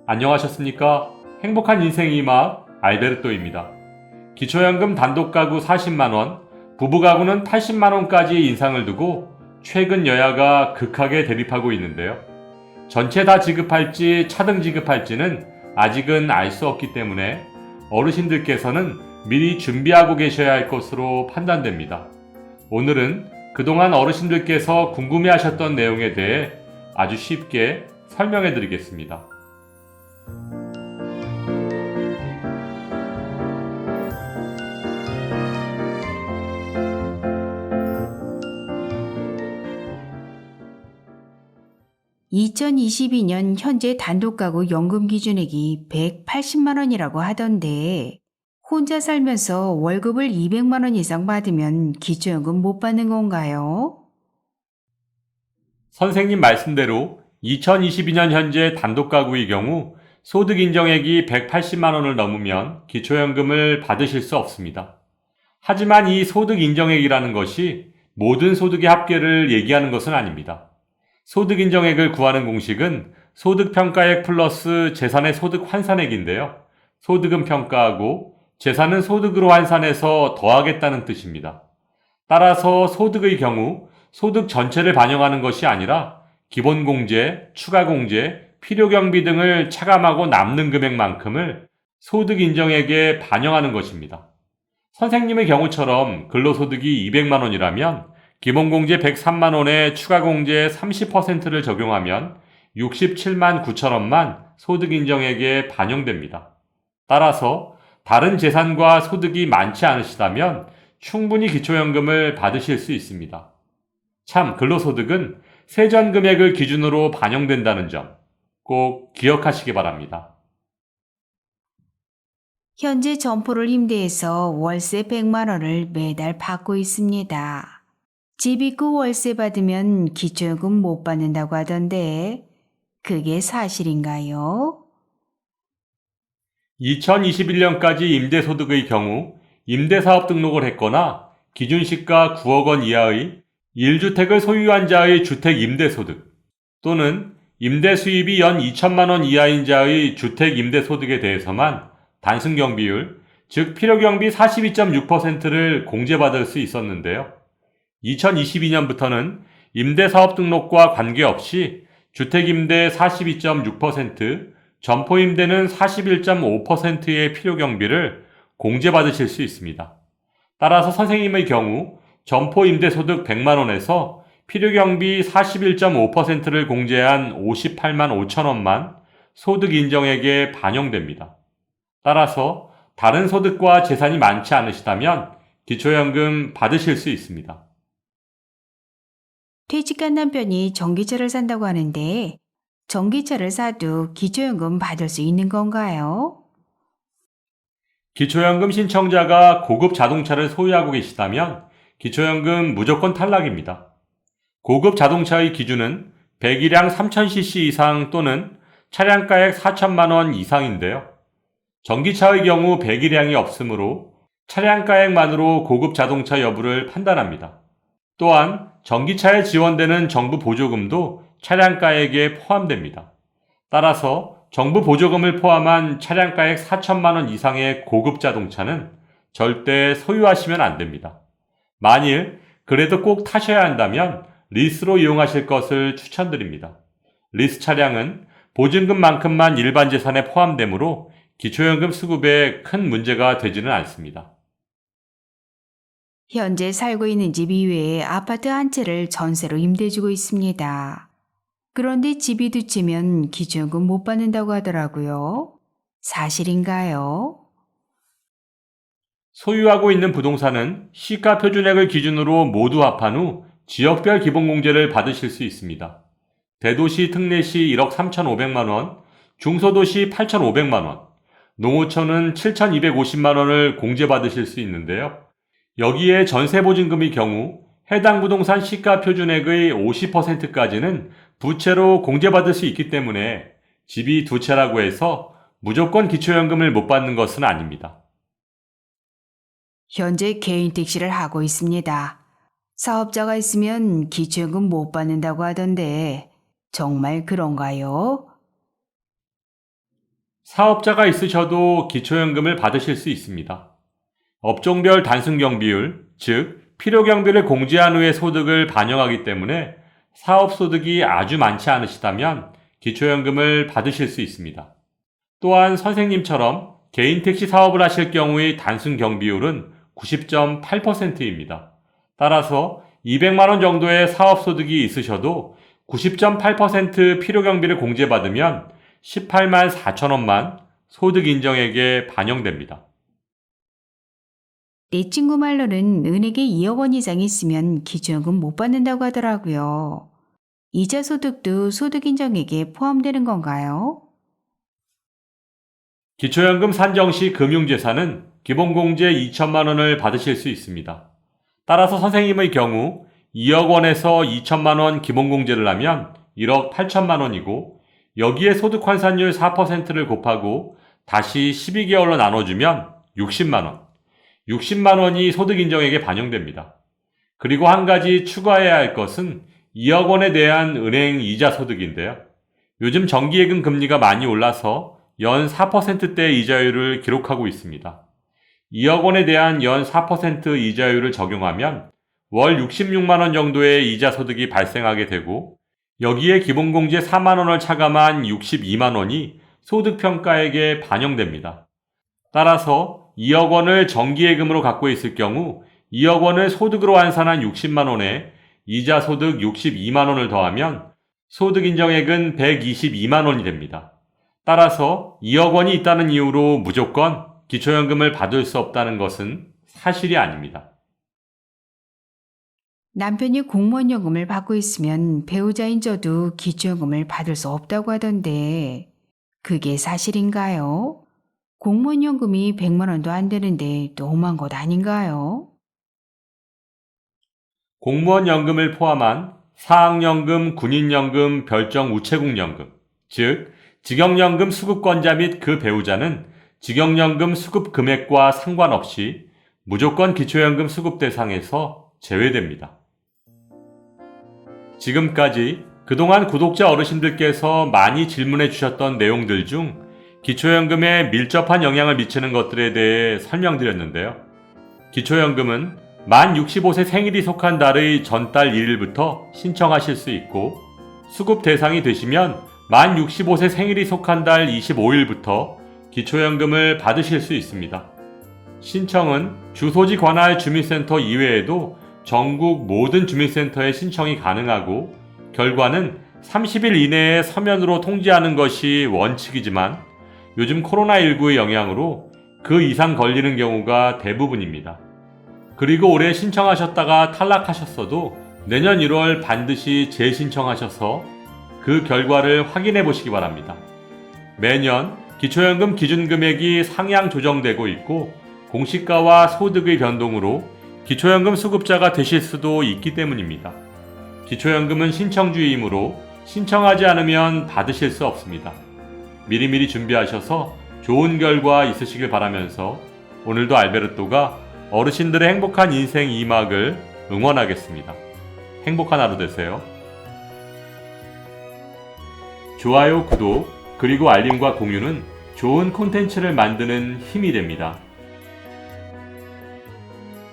안녕하셨습니까? 행복한 인생의 맛 알베르토입니다. 기초연금 단독가구 40만원, 부부가구는 80만원까지 인상을 두고 최근 여야가 극하게 대립하고 있는데요. 전체 다 지급할지 차등 지급할지는 아직은 알 수 없기 때문에 어르신들께서는 미리 준비하고 계셔야 할 것으로 판단됩니다. 오늘은 그동안 어르신들께서 궁금해하셨던 내용에 대해 아주 쉽게 설명해 드리겠습니다. 2022년 현재 단독가구 연금 기준액이 180만 원이라고 하던데 혼자 살면서 월급을 200만 원 이상 받으면 기초연금 못 받는 건가요? 선생님 말씀대로 2022년 현재 단독가구의 경우 소득 인정액이 180만 원을 넘으면 기초연금을 받으실 수 없습니다. 하지만 이 소득 인정액이라는 것이 모든 소득의 합계를 얘기하는 것은 아닙니다. 소득 인정액을 구하는 공식은 소득평가액 플러스 재산의 소득 환산액인데요. 소득은 평가하고 재산은 소득으로 환산해서 더하겠다는 뜻입니다. 따라서 소득의 경우 소득 전체를 반영하는 것이 아니라 기본공제, 추가공제, 필요경비 등을 차감하고 남는 금액만큼을 소득 인정액에 반영하는 것입니다. 선생님의 경우처럼 근로소득이 200만 원이라면 기본공제 103만 원에 추가공제 30%를 적용하면 67만 9천 원만 소득 인정액에 반영됩니다. 따라서 다른 재산과 소득이 많지 않으시다면 충분히 기초연금을 받으실 수 있습니다. 참, 근로소득은 세전 금액을 기준으로 반영된다는 점 꼭 기억하시기 바랍니다. 현재 점포를 임대해서 월세 100만 원을 매달 받고 있습니다. 집 있고 월세 받으면 기초연금 못 받는다고 하던데 그게 사실인가요? 2021년까지 임대소득의 경우 임대사업 등록을 했거나 기준시가 9억 원 이하의 1주택을 소유한 자의 주택 임대소득 또는 임대 수입이 연 2천만 원 이하인 자의 주택 임대소득에 대해서만 단순경비율, 즉 필요경비 42.6%를 공제받을 수 있었는데요. 2022년부터는 임대사업 등록과 관계없이 주택임대 42.6%, 점포임대는 41.5%의 필요경비를 공제받으실 수 있습니다. 따라서 선생님의 경우 점포임대소득 100만 원에서 필요경비 41.5%를 공제한 58만 5천 원만 소득 인정액에 반영됩니다. 따라서 다른 소득과 재산이 많지 않으시다면 기초연금 받으실 수 있습니다. 퇴직한 남편이 전기차를 산다고 하는데 전기차를 사도 기초연금 받을 수 있는 건가요? 기초연금 신청자가 고급 자동차를 소유하고 계시다면 기초연금 무조건 탈락입니다. 고급 자동차의 기준은 배기량 3000cc 이상 또는 차량가액 4천만 원 이상인데요. 전기차의 경우 배기량이 없으므로 차량가액만으로 고급 자동차 여부를 판단합니다. 또한 전기차에 지원되는 정부 보조금도 차량가액에 포함됩니다. 따라서 정부 보조금을 포함한 차량가액 4천만 원 이상의 고급 자동차는 절대 소유하시면 안 됩니다. 만일 그래도 꼭 타셔야 한다면 리스로 이용하실 것을 추천드립니다. 리스 차량은 보증금만큼만 일반 재산에 포함되므로 기초연금 수급에 큰 문제가 되지는 않습니다. 현재 살고 있는 집 이외에 아파트 한 채를 전세로 임대해주고 있습니다. 그런데 집이 두 채면 기초연금 못 받는다고 하더라고요. 사실인가요? 소유하고 있는 부동산은 시가 표준액을 기준으로 모두 합한 후 지역별 기본공제를 받으실 수 있습니다. 대도시 특례시 1억 3,500만 원, 중소도시 8,500만 원, 농어촌은 7,250만 원을 공제받으실 수 있는데요. 여기에 전세보증금의 경우 해당 부동산 시가 표준액의 50%까지는 부채로 공제받을 수 있기 때문에 집이 두 채라고 해서 무조건 기초연금을 못 받는 것은 아닙니다. 현재 개인 택시를 하고 있습니다. 사업자가 있으면 기초연금 못 받는다고 하던데 정말 그런가요? 사업자가 있으셔도 기초연금을 받으실 수 있습니다. 업종별 단순경비율, 즉 필요경비를 공제한 후에 소득을 반영하기 때문에 사업소득이 아주 많지 않으시다면 기초연금을 받으실 수 있습니다. 또한 선생님처럼 개인 택시 사업을 하실 경우의 단순경비율은 90.8%입니다. 따라서 200만 원 정도의 사업소득이 있으셔도 90.8% 필요경비를 공제받으면 18만 4천 원만 소득인정액에 반영됩니다. 내 친구 말로는 은행에 2억 원 이상 있으면 기초연금 못 받는다고 하더라고요. 이자 소득도 소득인정액에 포함되는 건가요? 기초연금 산정 시 금융재산은 기본공제 2천만 원을 받으실 수 있습니다. 따라서 선생님의 경우 2억 원에서 2천만 원 기본공제를 하면 1억 8천만 원이고 여기에 소득환산율 4%를 곱하고 다시 12개월로 나눠주면 60만 원. 60만 원이 소득인정액에 반영됩니다. 그리고 한 가지 추가해야 할 것은 2억 원에 대한 은행 이자 소득인데요. 요즘 정기예금 금리가 많이 올라서 연 4%대 이자율을 기록하고 있습니다. 2억 원에 대한 연 4% 이자율을 적용하면 월 66만 원 정도의 이자 소득이 발생하게 되고 여기에 기본공제 4만 원을 차감한 62만 원이 소득평가액에 반영됩니다. 따라서 2억 원을 정기예금으로 갖고 있을 경우 2억 원을 소득으로 환산한 60만 원에 이자 소득 62만 원을 더하면 소득인정액은 122만 원이 됩니다. 따라서 2억 원이 있다는 이유로 무조건 기초연금을 받을 수 없다는 것은 사실이 아닙니다. 남편이 공무원연금을 받고 있으면 배우자인 저도 기초연금을 받을 수 없다고 하던데 그게 사실인가요? 공무원연금이 100만 원도 안 되는데 너무한 것 아닌가요? 공무원연금을 포함한 사학연금, 군인연금, 별정 우체국연금, 즉 직영연금 수급권자 및 그 배우자는 직영연금 수급 금액과 상관없이 무조건 기초연금 수급 대상에서 제외됩니다. 지금까지 그동안 구독자 어르신들께서 많이 질문해 주셨던 내용들 중 기초연금에 밀접한 영향을 미치는 것들에 대해 설명드렸는데요. 기초연금은 만 65세 생일이 속한 달의 전달 1일부터 신청하실 수 있고 수급 대상이 되시면 만 65세 생일이 속한 달 25일부터 기초연금을 받으실 수 있습니다. 신청은 주소지 관할 주민센터 이외에도 전국 모든 주민센터에 신청이 가능하고 결과는 30일 이내에 서면으로 통지하는 것이 원칙이지만 요즘 코로나19의 영향으로 그 이상 걸리는 경우가 대부분입니다. 그리고 올해 신청하셨다가 탈락하셨어도 내년 1월 반드시 재신청하셔서 그 결과를 확인해 보시기 바랍니다. 매년 기초연금 기준금액이 상향 조정되고 있고 공시가와 소득의 변동으로 기초연금 수급자가 되실 수도 있기 때문입니다. 기초연금은 신청주의이므로 신청하지 않으면 받으실 수 없습니다. 미리미리 준비하셔서 좋은 결과 있으시길 바라면서 오늘도 알베르토가 어르신들의 행복한 인생 2막을 응원하겠습니다. 행복한 하루 되세요. 좋아요, 구독, 그리고 알림과 공유는 좋은 콘텐츠를 만드는 힘이 됩니다.